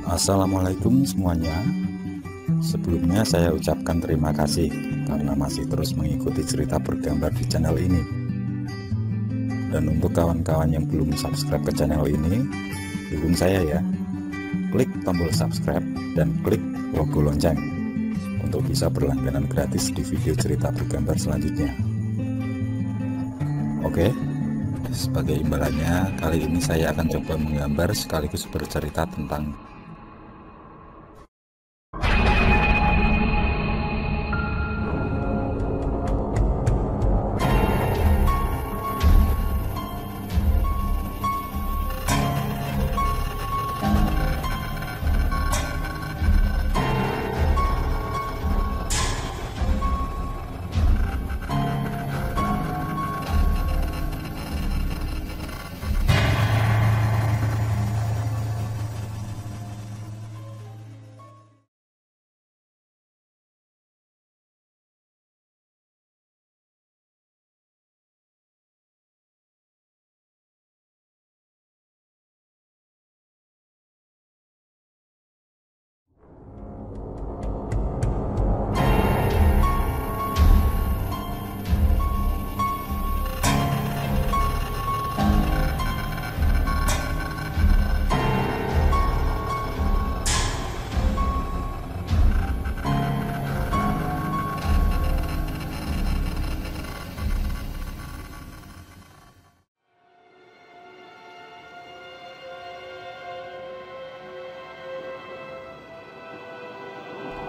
Assalamualaikum semuanya. Sebelumnya saya ucapkan terima kasih karena masih terus mengikuti cerita bergambar di channel ini. Dan untuk kawan-kawan yang belum subscribe ke channel ini, dukung saya ya. Klik tombol subscribe dan klik logo lonceng untuk bisa berlangganan gratis di video cerita bergambar selanjutnya. Oke, sebagai imbalannya kali ini saya akan coba menggambar sekaligus bercerita tentang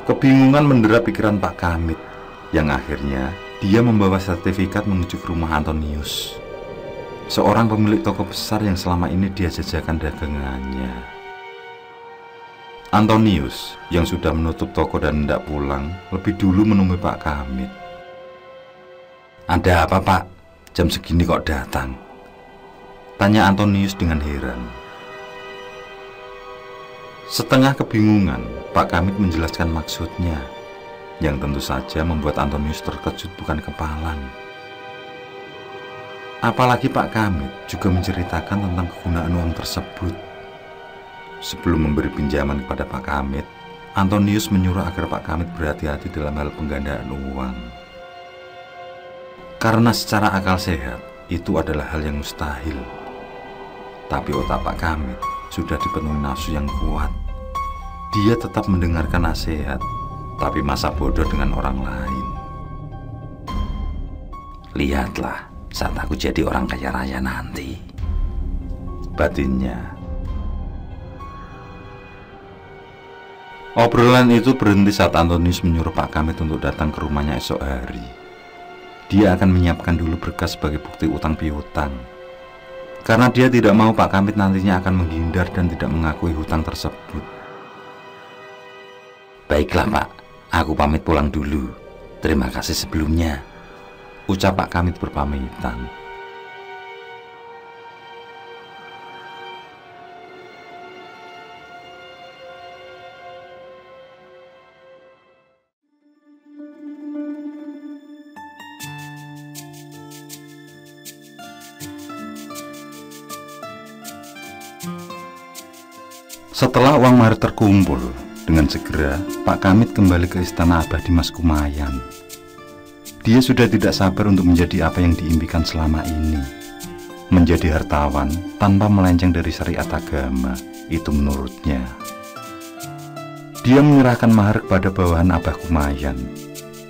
Kebingungan mendera pikiran Pak Kamit, yang akhirnya dia membawa sertifikat menuju ke rumah Antonius, seorang pemilik toko besar yang selama ini dia jajakan dagangannya. Antonius yang sudah menutup toko dan hendak pulang lebih dulu menemui Pak Kamit. "Ada apa, Pak? Jam segini kok datang?" tanya Antonius dengan heran. Setengah kebingungan, Pak Kamit menjelaskan maksudnya, yang tentu saja membuat Antonius terkejut bukan kepalang. Apalagi Pak Kamit juga menceritakan tentang kegunaan uang tersebut. Sebelum memberi pinjaman kepada Pak Kamit, Antonius menyuruh agar Pak Kamit berhati-hati dalam hal penggandaan uang. Karena secara akal sehat, itu adalah hal yang mustahil. Tapi otak Pak Kamit sudah dipenuhi nafsu yang kuat. Dia tetap mendengarkan nasihat, tapi masa bodoh dengan orang lain. "Lihatlah saat aku jadi orang kaya raya nanti," batinnya. Obrolan itu berhenti saat Antonius menyuruh Pak Kamit untuk datang ke rumahnya esok hari. Dia akan menyiapkan dulu berkas sebagai bukti utang piutang. Karena dia tidak mau Pak Kamit nantinya akan menghindar dan tidak mengakui hutang tersebut. "Baiklah, Pak, aku pamit pulang dulu. Terima kasih sebelumnya," ucap Pak Kamit berpamitan. Setelah uang mahar terkumpul, dengan segera Pak Kamit kembali ke istana Abah Dimas Kumayan. Dia sudah tidak sabar untuk menjadi apa yang diimpikan selama ini, menjadi hartawan tanpa melenceng dari syariat agama. Itu menurutnya. Dia menyerahkan mahar kepada bawahan Abah Kumayan.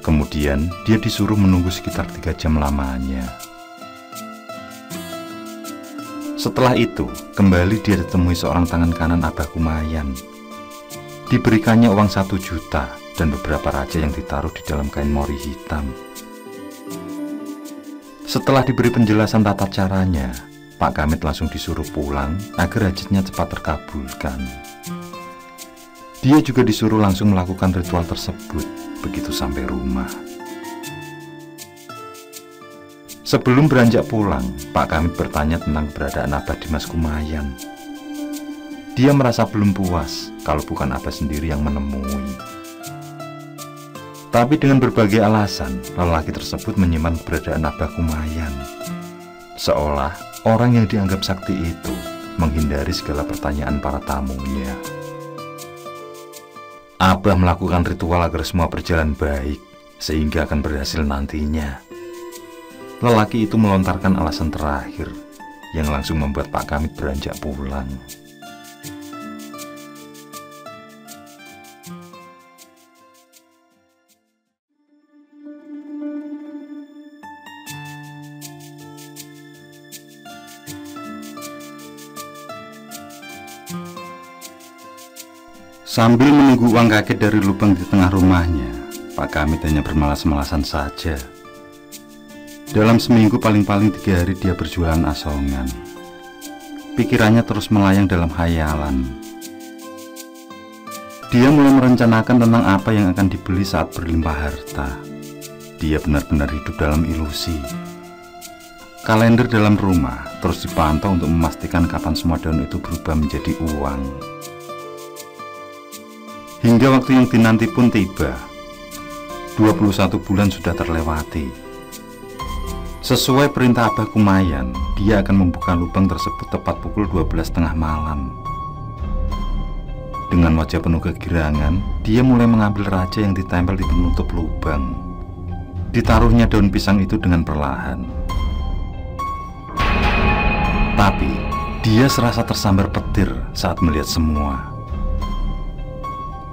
Kemudian dia disuruh menunggu sekitar 3 jam lamanya. Setelah itu, kembali dia ditemui seorang tangan kanan Abah Kumayan. Diberikannya uang 1 juta dan beberapa raja yang ditaruh di dalam kain mori hitam. Setelah diberi penjelasan tata caranya, Pak Kamit langsung disuruh pulang agar hajatnya cepat terkabulkan. Dia juga disuruh langsung melakukan ritual tersebut begitu sampai rumah. Sebelum beranjak pulang, Pak Kamit bertanya tentang keberadaan Abah Dimas Kumayan. Dia merasa belum puas kalau bukan Abah sendiri yang menemui. Tapi dengan berbagai alasan, lelaki tersebut menyimpan keberadaan Abah Kumayan. Seolah orang yang dianggap sakti itu menghindari segala pertanyaan para tamunya. Abah melakukan ritual agar semua berjalan baik, sehingga akan berhasil nantinya. Lelaki itu melontarkan alasan terakhir, yang langsung membuat Pak Kamit beranjak pulang. Sambil menunggu uang kaget dari lubang di tengah rumahnya, Pak Kamit hanya bermalas-malasan saja. Dalam seminggu paling-paling 3 hari dia berjualan asongan. Pikirannya terus melayang dalam khayalan. Dia mulai merencanakan tentang apa yang akan dibeli saat berlimpah harta. Dia benar-benar hidup dalam ilusi. Kalender dalam rumah terus dipantau untuk memastikan kapan semua daun itu berubah menjadi uang. Hingga waktu yang dinanti pun tiba. 21 bulan sudah terlewati. Sesuai perintah Abah Kumayan, dia akan membuka lubang tersebut tepat pukul 12:30 malam. Dengan wajah penuh kegirangan, dia mulai mengambil raja yang ditempel di penutup lubang. Ditaruhnya daun pisang itu dengan perlahan. Tapi, dia serasa tersambar petir saat melihat semua.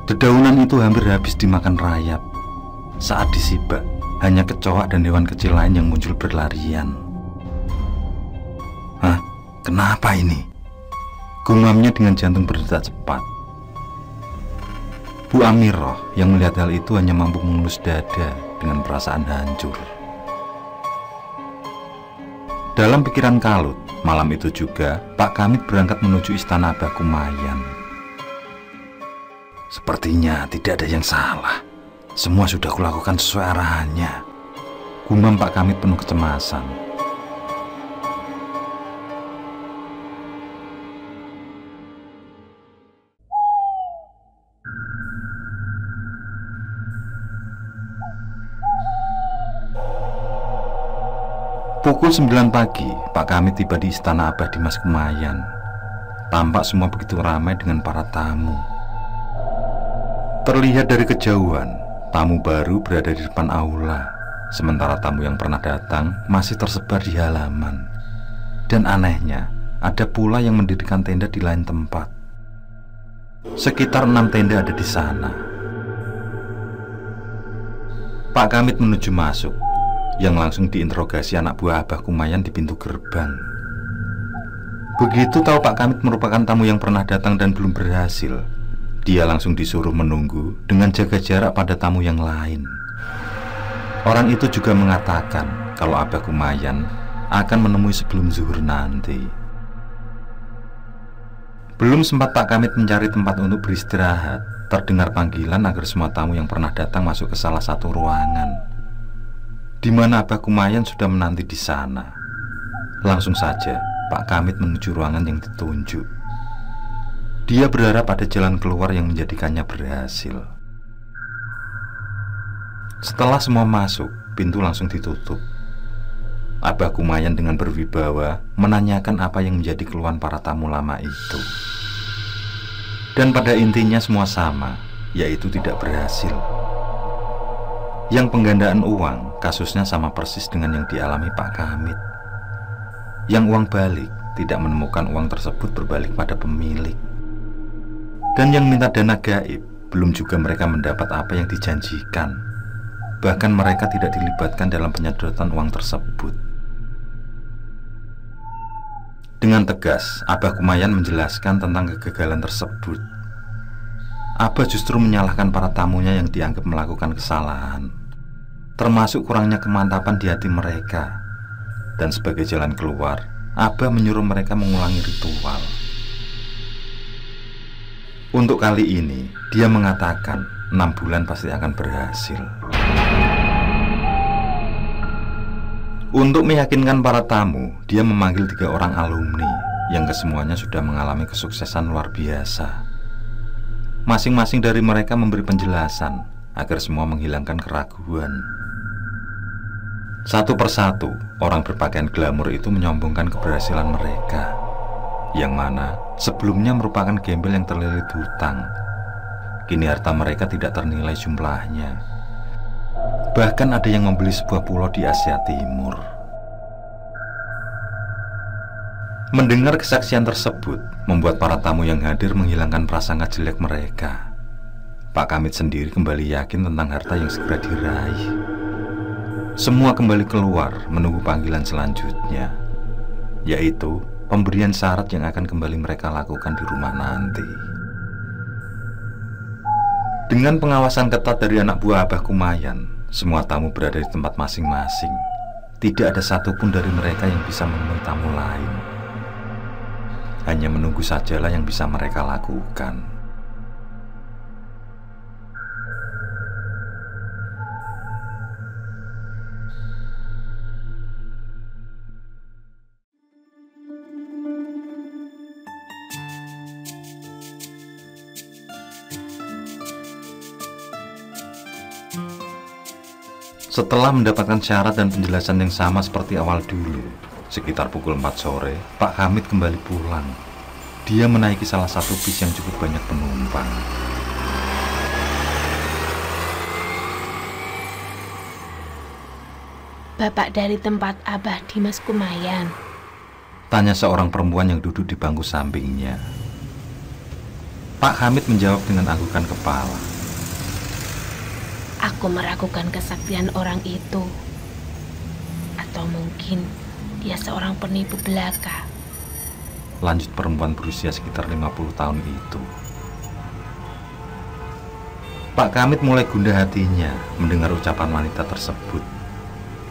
Dedaunan itu hampir habis dimakan rayap. Saat disibak, hanya kecoak dan hewan kecil lain yang muncul berlarian. Hah? Kenapa ini? Gumamnya dengan jantung berdetak cepat. Bu Amiroh yang melihat hal itu hanya mampu mengelus dada dengan perasaan hancur. Dalam pikiran kalut, malam itu juga Pak Kamit berangkat menuju istana Abah Kumayan. Sepertinya tidak ada yang salah. Semua sudah kulakukan sesuai arahannya, gumam Pak Kamit penuh kecemasan. Pukul 9 pagi, Pak Kamit tiba di istana Abah di Mas Kumayan. Tampak semua begitu ramai dengan para tamu. Terlihat dari kejauhan, tamu baru berada di depan aula, sementara tamu yang pernah datang masih tersebar di halaman. Dan anehnya, ada pula yang mendirikan tenda di lain tempat. Sekitar 6 tenda ada di sana. Pak Kamit menuju masuk, yang langsung diinterogasi anak buah Abah Kumayan di pintu gerbang. Begitu tahu Pak Kamit merupakan tamu yang pernah datang dan belum berhasil, dia langsung disuruh menunggu dengan jaga jarak pada tamu yang lain. Orang itu juga mengatakan kalau Abah Kumayan akan menemui sebelum zuhur nanti. Belum sempat Pak Kamit mencari tempat untuk beristirahat, terdengar panggilan agar semua tamu yang pernah datang masuk ke salah satu ruangan, di mana Abah Kumayan sudah menanti di sana. Langsung saja Pak Kamit menuju ruangan yang ditunjuk. Dia berharap ada jalan keluar yang menjadikannya berhasil. Setelah semua masuk, pintu langsung ditutup. Abah Kumayan dengan berwibawa menanyakan apa yang menjadi keluhan para tamu lama itu. Dan pada intinya semua sama, yaitu tidak berhasil. Yang penggandaan uang, kasusnya sama persis dengan yang dialami Pak Kamit. Yang uang balik, tidak menemukan uang tersebut berbalik pada pemilik. Dan yang minta dana gaib, belum juga mereka mendapat apa yang dijanjikan. Bahkan mereka tidak dilibatkan dalam penyedotan uang tersebut. Dengan tegas, Abah Kumayan menjelaskan tentang kegagalan tersebut. Abah justru menyalahkan para tamunya yang dianggap melakukan kesalahan, termasuk kurangnya kemantapan di hati mereka. Dan sebagai jalan keluar, Abah menyuruh mereka mengulangi ritual. Untuk kali ini, dia mengatakan 6 bulan pasti akan berhasil. Untuk meyakinkan para tamu, dia memanggil 3 orang alumni yang kesemuanya sudah mengalami kesuksesan luar biasa. Masing-masing dari mereka memberi penjelasan agar semua menghilangkan keraguan. Satu persatu, orang berpakaian glamor itu menyombongkan keberhasilan mereka, yang mana sebelumnya merupakan gembel yang terlilit hutang. Kini harta mereka tidak ternilai jumlahnya. Bahkan ada yang membeli sebuah pulau di Asia Timur. Mendengar kesaksian tersebut membuat para tamu yang hadir menghilangkan prasangka jelek mereka. Pak Kamit sendiri kembali yakin tentang harta yang segera diraih. Semua kembali keluar menunggu panggilan selanjutnya, yaitu pemberian syarat yang akan kembali mereka lakukan di rumah nanti. Dengan pengawasan ketat dari anak buah Abah Kumayan, semua tamu berada di tempat masing-masing. Tidak ada satupun dari mereka yang bisa menemui tamu lain. Hanya menunggu sajalah yang bisa mereka lakukan. Setelah mendapatkan syarat dan penjelasan yang sama seperti awal dulu, sekitar pukul 4 sore, Pak Kamit kembali pulang. Dia menaiki salah satu bis yang cukup banyak penumpang. Bapak dari tempat Abah di Mas Kumayan? Tanya seorang perempuan yang duduk di bangku sampingnya. Pak Kamit menjawab dengan anggukan kepala. Aku meragukan kesaktian orang itu. Atau mungkin dia seorang penipu belaka. Lanjut perempuan berusia sekitar 50 tahun itu. Pak Kamit mulai gundah hatinya mendengar ucapan wanita tersebut.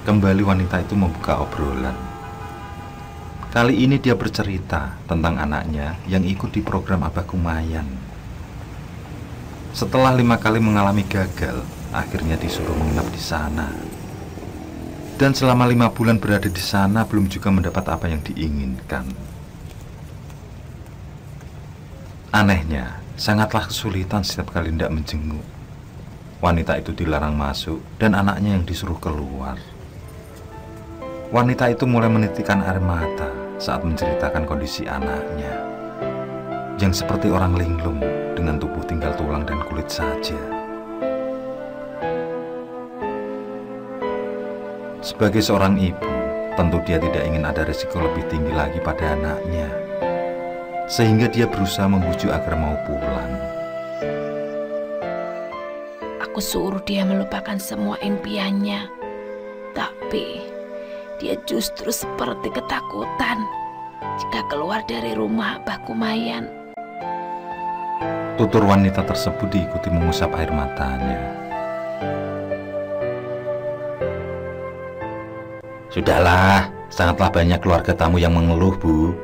Kembali wanita itu membuka obrolan. Kali ini dia bercerita tentang anaknya yang ikut di program Abah Kumayan. Setelah 5 kali mengalami gagal, akhirnya disuruh menginap di sana. Dan selama 5 bulan berada di sana belum juga mendapat apa yang diinginkan. Anehnya, sangatlah kesulitan setiap kali hendak menjenguk. Wanita itu dilarang masuk dan anaknya yang disuruh keluar. Wanita itu mulai menitikkan air mata saat menceritakan kondisi anaknya, yang seperti orang linglung dengan tubuh tinggal tulang dan kulit saja. Sebagai seorang ibu, tentu dia tidak ingin ada risiko lebih tinggi lagi pada anaknya, sehingga dia berusaha membujuk agar mau pulang. Aku suruh dia melupakan semua impiannya, tapi dia justru seperti ketakutan jika keluar dari rumah Abah Kumayan. Tutur wanita tersebut diikuti mengusap air matanya. Sudahlah, sangatlah banyak keluarga tamu yang mengeluh, Bu.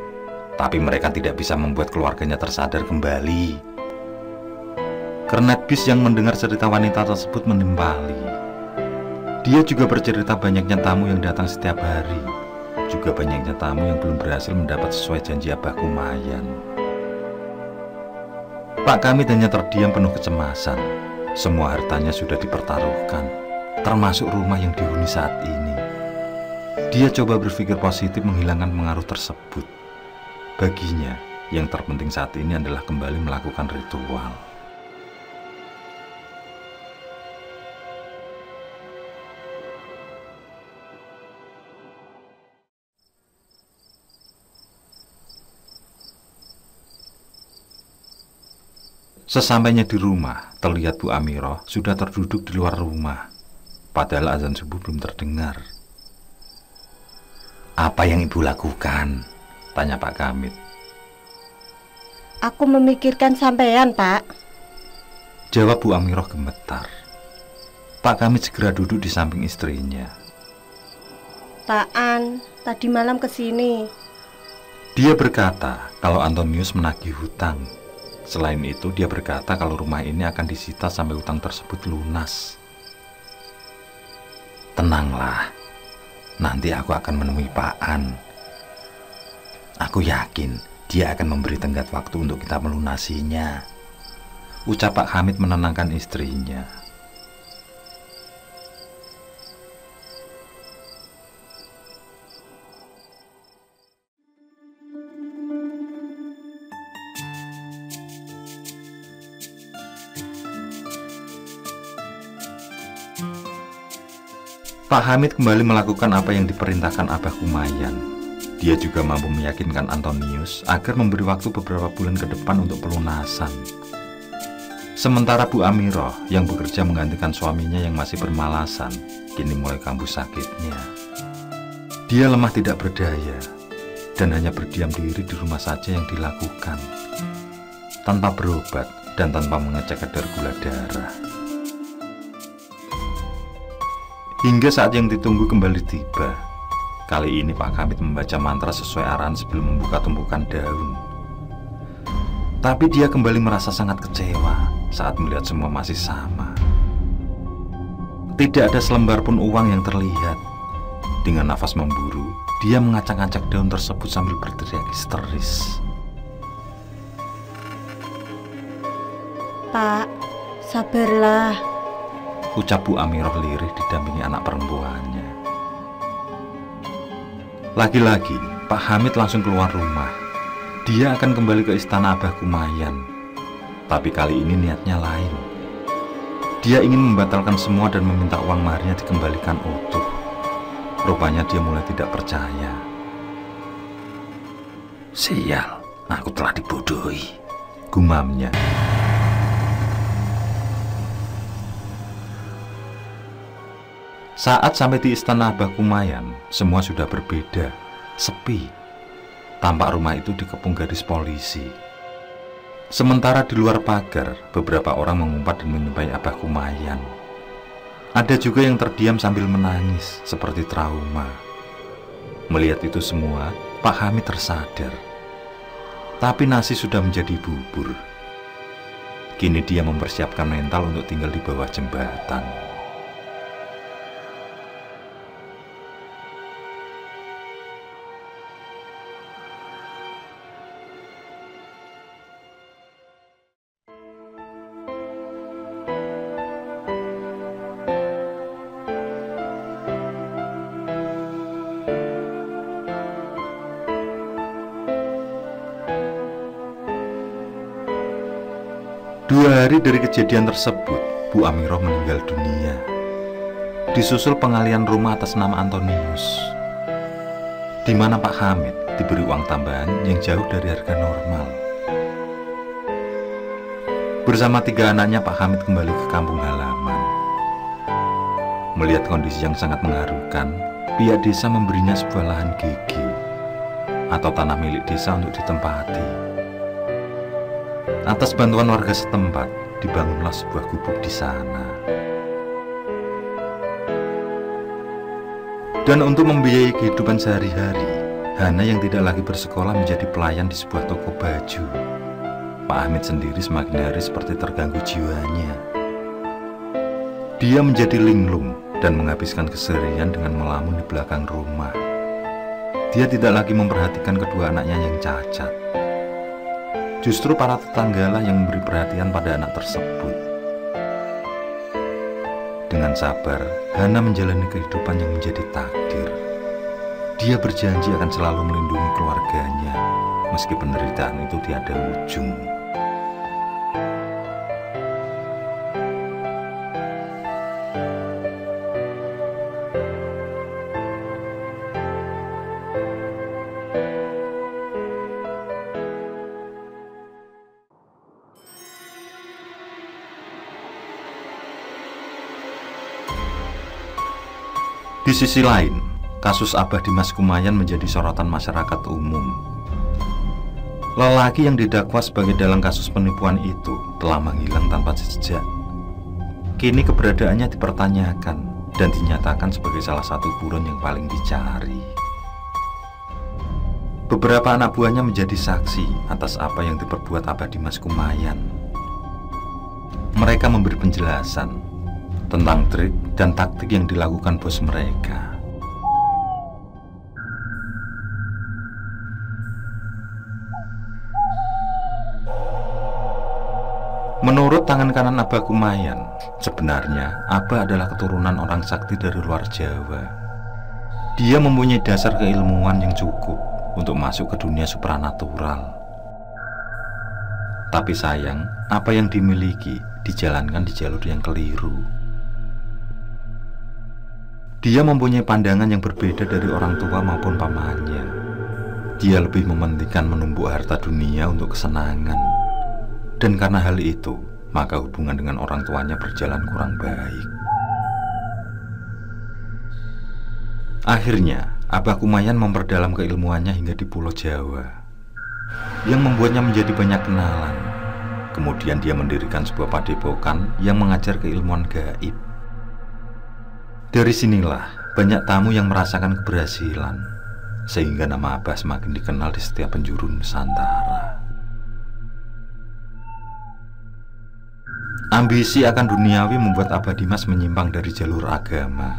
Tapi mereka tidak bisa membuat keluarganya tersadar kembali. Kernet bis yang mendengar cerita wanita tersebut menimpali. Dia juga bercerita banyaknya tamu yang datang setiap hari. Juga banyaknya tamu yang belum berhasil mendapat sesuai janji Abah Kumayan. Pak Kamit hanya terdiam penuh kecemasan. Semua hartanya sudah dipertaruhkan, termasuk rumah yang dihuni saat ini. Dia coba berpikir positif menghilangkan pengaruh tersebut. Baginya, yang terpenting saat ini adalah kembali melakukan ritual. Sesampainya di rumah, terlihat Bu Amiroh sudah terduduk di luar rumah. Padahal azan subuh belum terdengar. Apa yang ibu lakukan? Tanya Pak Kamit. Aku memikirkan sampean, Pak. Jawab Bu Amiroh gemetar. Pak Kamit segera duduk di samping istrinya. Pak An, tadi malam kesini. Dia berkata kalau Antonius menagih hutang. Selain itu, dia berkata kalau rumah ini akan disita sampai hutang tersebut lunas. Tenanglah, nanti aku akan menemui Pak An. Aku yakin dia akan memberi tenggat waktu untuk kita melunasinya. Ucap Pak Hamid menenangkan istrinya. Pak Hamid kembali melakukan apa yang diperintahkan Abah Kumayan. Dia juga mampu meyakinkan Antonius agar memberi waktu beberapa bulan ke depan untuk pelunasan. Sementara Bu Amiroh yang bekerja menggantikan suaminya yang masih bermalasan, kini mulai kambuh sakitnya. Dia lemah tidak berdaya dan hanya berdiam diri di rumah saja yang dilakukan, tanpa berobat dan tanpa mengecek kadar gula darah. Hingga saat yang ditunggu kembali tiba. Kali ini Pak Hamid membaca mantra sesuai arahan sebelum membuka tumpukan daun. Tapi dia kembali merasa sangat kecewa saat melihat semua masih sama. Tidak ada selembar pun uang yang terlihat. Dengan nafas memburu, dia mengacak-acak daun tersebut sambil berteriak histeris. Pak, sabarlah, ucap Bu Amiroh lirih didampingi anak perempuannya. Lagi-lagi, Pak Hamid langsung keluar rumah. Dia akan kembali ke istana Abah Kumayan. Tapi kali ini niatnya lain. Dia ingin membatalkan semua dan meminta uang maharnya dikembalikan utuh. Rupanya dia mulai tidak percaya. Sial, aku telah dibodohi, gumamnya. Saat sampai di istana Abah Kumayan, semua sudah berbeda, sepi. Tampak rumah itu dikepung garis polisi. Sementara di luar pagar, beberapa orang mengumpat dan menyumpahi Abah Kumayan. Ada juga yang terdiam sambil menangis, seperti trauma. Melihat itu semua, Pak Hamid tersadar. Tapi nasi sudah menjadi bubur. Kini dia mempersiapkan mental untuk tinggal di bawah jembatan. Dua hari dari kejadian tersebut, Bu Amiroh meninggal dunia. Disusul pengalihan rumah atas nama Antonius, di mana Pak Hamid diberi uang tambahan yang jauh dari harga normal. Bersama 3 anaknya, Pak Hamid kembali ke kampung halaman. Melihat kondisi yang sangat mengharukan, pihak desa memberinya sebuah lahan gigi atau tanah milik desa untuk ditempati. Atas bantuan warga setempat, dibangunlah sebuah gubuk di sana. Dan untuk membiayai kehidupan sehari-hari, Hana yang tidak lagi bersekolah menjadi pelayan di sebuah toko baju. Pak Hamid sendiri semakin hari seperti terganggu jiwanya. Dia menjadi linglung dan menghabiskan keseharian dengan melamun di belakang rumah. Dia tidak lagi memperhatikan kedua anaknya yang cacat. Justru para tetanggalah yang memberi perhatian pada anak tersebut. Dengan sabar, Hana menjalani kehidupan yang menjadi takdir. Dia berjanji akan selalu melindungi keluarganya, meski penderitaan itu tiada ujung. Di sisi lain, kasus Abah Dimas Kumayan menjadi sorotan masyarakat umum. Lelaki yang didakwa sebagai dalang kasus penipuan itu telah menghilang tanpa jejak. Kini keberadaannya dipertanyakan dan dinyatakan sebagai salah satu buron yang paling dicari. Beberapa anak buahnya menjadi saksi atas apa yang diperbuat Abah Dimas Kumayan. Mereka memberi penjelasan tentang trik dan taktik yang dilakukan bos mereka. Menurut tangan kanan Abah Kumayan, sebenarnya Abah adalah keturunan orang sakti dari luar Jawa. Dia mempunyai dasar keilmuan yang cukup untuk masuk ke dunia supranatural. Tapi sayang, apa yang dimiliki dijalankan di jalur yang keliru. Dia mempunyai pandangan yang berbeda dari orang tua maupun pamannya. Dia lebih mementingkan menumbuk harta dunia untuk kesenangan. Dan karena hal itu, maka hubungan dengan orang tuanya berjalan kurang baik. Akhirnya, Abah Kumayan memperdalam keilmuannya hingga di Pulau Jawa, yang membuatnya menjadi banyak kenalan. Kemudian dia mendirikan sebuah padepokan yang mengajar keilmuan gaib. Dari sinilah banyak tamu yang merasakan keberhasilan, sehingga nama Abah semakin dikenal di setiap penjuru Nusantara. Ambisi akan duniawi membuat Abah Dimas menyimpang dari jalur agama.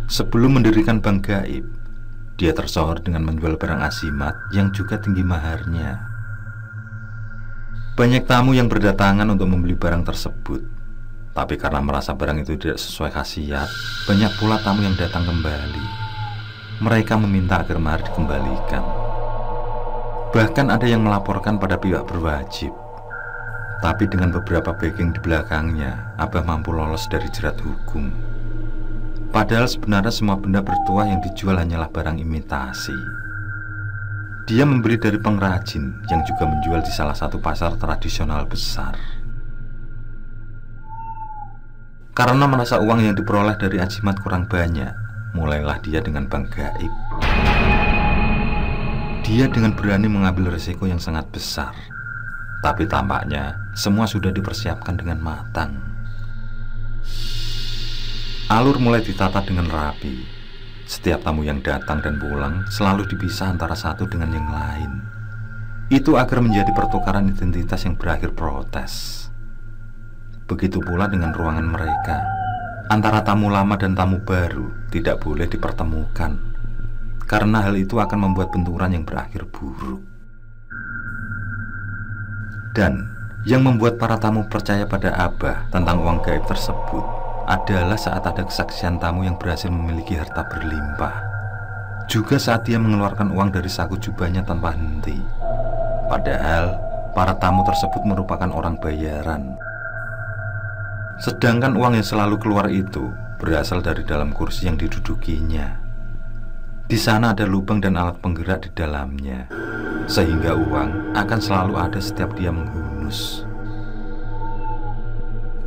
Sebelum mendirikan bank gaib, dia tersohor dengan menjual barang asimat yang juga tinggi maharnya. Banyak tamu yang berdatangan untuk membeli barang tersebut. Tapi karena merasa barang itu tidak sesuai khasiat, banyak pula tamu yang datang kembali. Mereka meminta agar mahar dikembalikan. Bahkan ada yang melaporkan pada pihak berwajib. Tapi dengan beberapa backing di belakangnya, Abah mampu lolos dari jerat hukum. Padahal sebenarnya semua benda bertuah yang dijual hanyalah barang imitasi. Dia membeli dari pengrajin yang juga menjual di salah satu pasar tradisional besar. Karena merasa uang yang diperoleh dari ajimat kurang banyak, mulailah dia dengan bank gaib. Dia dengan berani mengambil risiko yang sangat besar. Tapi tampaknya semua sudah dipersiapkan dengan matang. Alur mulai ditata dengan rapi. Setiap tamu yang datang dan pulang selalu dipisah antara satu dengan yang lain. Itu agar menjadi pertukaran identitas yang berakhir protes. Begitu pula dengan ruangan mereka. Antara tamu lama dan tamu baru tidak boleh dipertemukan, karena hal itu akan membuat benturan yang berakhir buruk. Dan yang membuat para tamu percaya pada Abah tentang uang gaib tersebut adalah saat ada kesaksian tamu yang berhasil memiliki harta berlimpah. Juga saat dia mengeluarkan uang dari saku jubahnya tanpa henti. Padahal para tamu tersebut merupakan orang bayaran. Sedangkan uang yang selalu keluar itu berasal dari dalam kursi yang didudukinya. Di sana ada lubang dan alat penggerak di dalamnya, sehingga uang akan selalu ada setiap dia menghunus.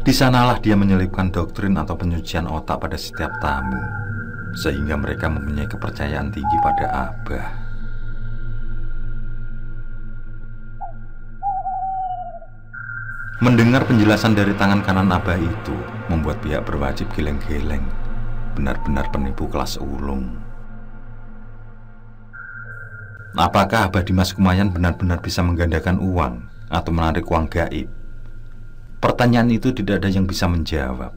Di sanalah dia menyelipkan doktrin atau penyucian otak pada setiap tamu, sehingga mereka mempunyai kepercayaan tinggi pada Abah. Mendengar penjelasan dari tangan kanan Abah itu membuat pihak berwajib geleng-geleng. Benar-benar penipu kelas ulung. Apakah Abah Dimas Kumayan benar-benar bisa menggandakan uang atau menarik uang gaib? Pertanyaan itu tidak ada yang bisa menjawab.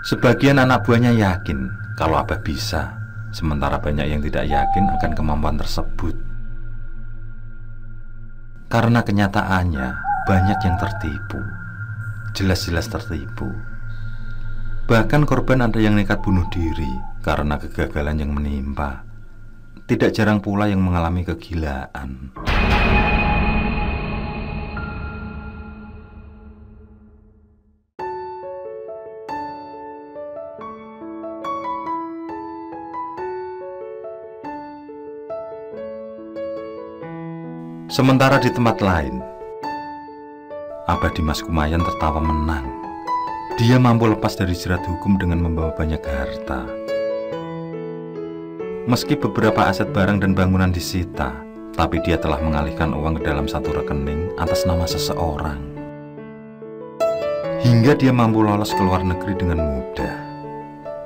Sebagian anak buahnya yakin kalau Abah bisa, sementara banyak yang tidak yakin akan kemampuan tersebut. Karena kenyataannya banyak yang tertipu, jelas-jelas tertipu. Bahkan korban ada yang nekat bunuh diri karena kegagalan yang menimpa. Tidak jarang pula yang mengalami kegilaan. Sementara di tempat lain, Abah Dimas Kumayan tertawa menang. Dia mampu lepas dari jerat hukum dengan membawa banyak harta. Meski beberapa aset barang dan bangunan disita, tapi dia telah mengalihkan uang ke dalam satu rekening atas nama seseorang. Hingga dia mampu lolos ke luar negeri dengan mudah.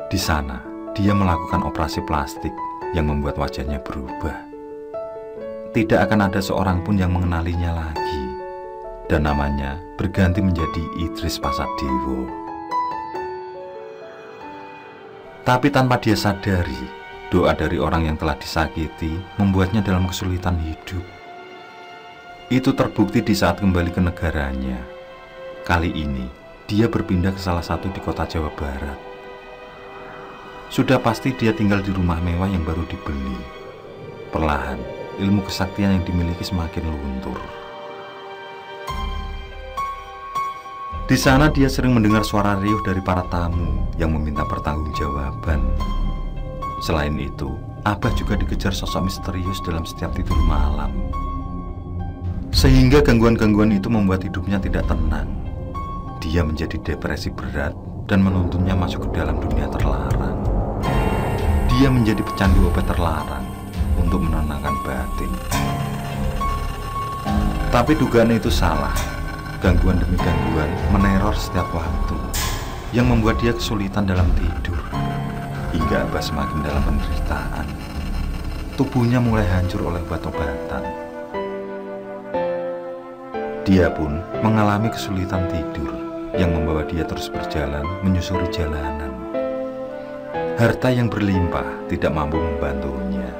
Di sana, dia melakukan operasi plastik yang membuat wajahnya berubah. Tidak akan ada seorang pun yang mengenalinya lagi. Dan namanya berganti menjadi Idris Pasadewo. Tapi tanpa dia sadari, doa dari orang yang telah disakiti membuatnya dalam kesulitan hidup. Itu terbukti di saat kembali ke negaranya. Kali ini, dia berpindah ke salah satu di kota Jawa Barat. Sudah pasti dia tinggal di rumah mewah yang baru dibeli. Perlahan, ilmu kesaktian yang dimiliki semakin luntur. Di sana dia sering mendengar suara riuh dari para tamu yang meminta pertanggungjawaban. Selain itu, Abah juga dikejar sosok misterius dalam setiap tidur malam. Sehingga gangguan-gangguan itu membuat hidupnya tidak tenang. Dia menjadi depresi berat dan menuntunnya masuk ke dalam dunia terlarang. Dia menjadi pecandu obat terlarang untuk menenangkan batin. Tapi dugaan itu salah. Gangguan demi gangguan meneror setiap waktu yang membuat dia kesulitan dalam tidur. Hingga Abah semakin dalam penderitaan. Tubuhnya mulai hancur oleh obat-obatan. Dia pun mengalami kesulitan tidur yang membawa dia terus berjalan menyusuri jalanan. Harta yang berlimpah tidak mampu membantunya.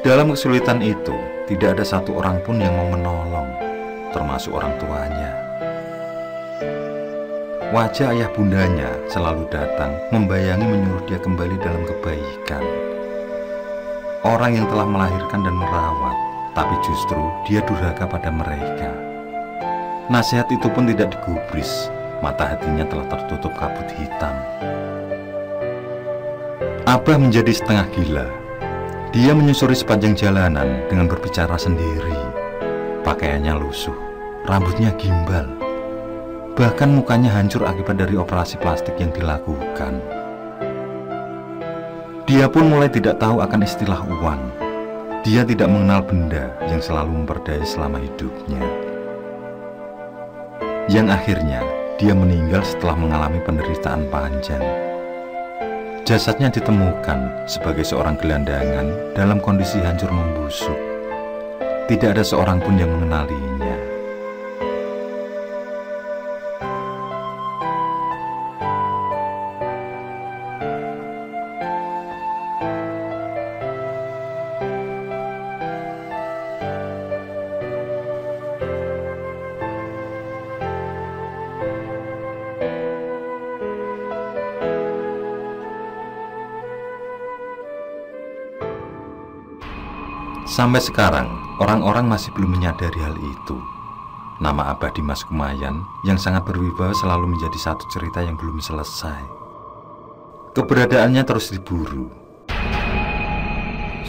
Dalam kesulitan itu, tidak ada satu orang pun yang mau menolong, termasuk orang tuanya. Wajah ayah bundanya selalu datang membayangi menyuruh dia kembali dalam kebaikan. Orang yang telah melahirkan dan merawat, tapi justru dia durhaka pada mereka. Nasihat itu pun tidak digubris, mata hatinya telah tertutup kabut hitam. Abah menjadi setengah gila. Dia menyusuri sepanjang jalanan dengan berbicara sendiri. Pakaiannya lusuh, rambutnya gimbal. Bahkan mukanya hancur akibat dari operasi plastik yang dilakukan. Dia pun mulai tidak tahu akan istilah uang. Dia tidak mengenal benda yang selalu memperdaya selama hidupnya. Yang akhirnya dia meninggal setelah mengalami penderitaan panjang. Jasadnya ditemukan sebagai seorang gelandangan dalam kondisi hancur membusuk. Tidak ada seorang pun yang mengenalinya. Sampai sekarang, orang-orang masih belum menyadari hal itu. Nama Abah Dimas Kumayan yang sangat berwibawa selalu menjadi satu cerita yang belum selesai. Keberadaannya terus diburu.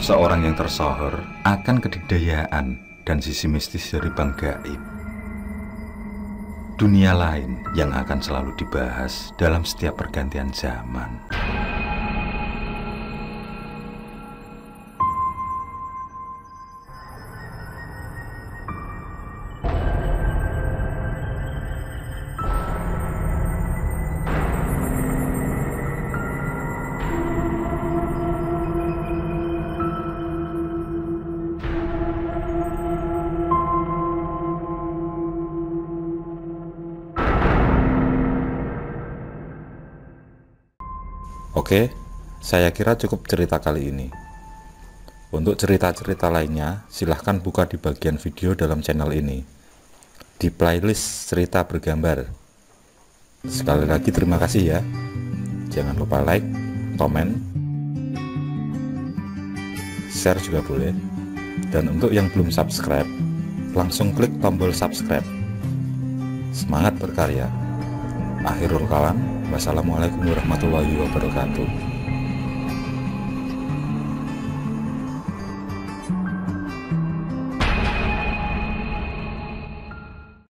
Seorang yang tersohor akan kedikdayaan dan sisi mistis dari Bang Gaib. Dunia lain yang akan selalu dibahas dalam setiap pergantian zaman. Oke, saya kira cukup cerita kali ini. Untuk cerita-cerita lainnya, silahkan buka di bagian video dalam channel ini, di playlist cerita bergambar. Sekali lagi terima kasih ya. Jangan lupa like, komen, share juga boleh. Dan untuk yang belum subscribe, langsung klik tombol subscribe. Semangat berkarya. Akhirul kalam. Wassalamualaikum warahmatullahi wabarakatuh.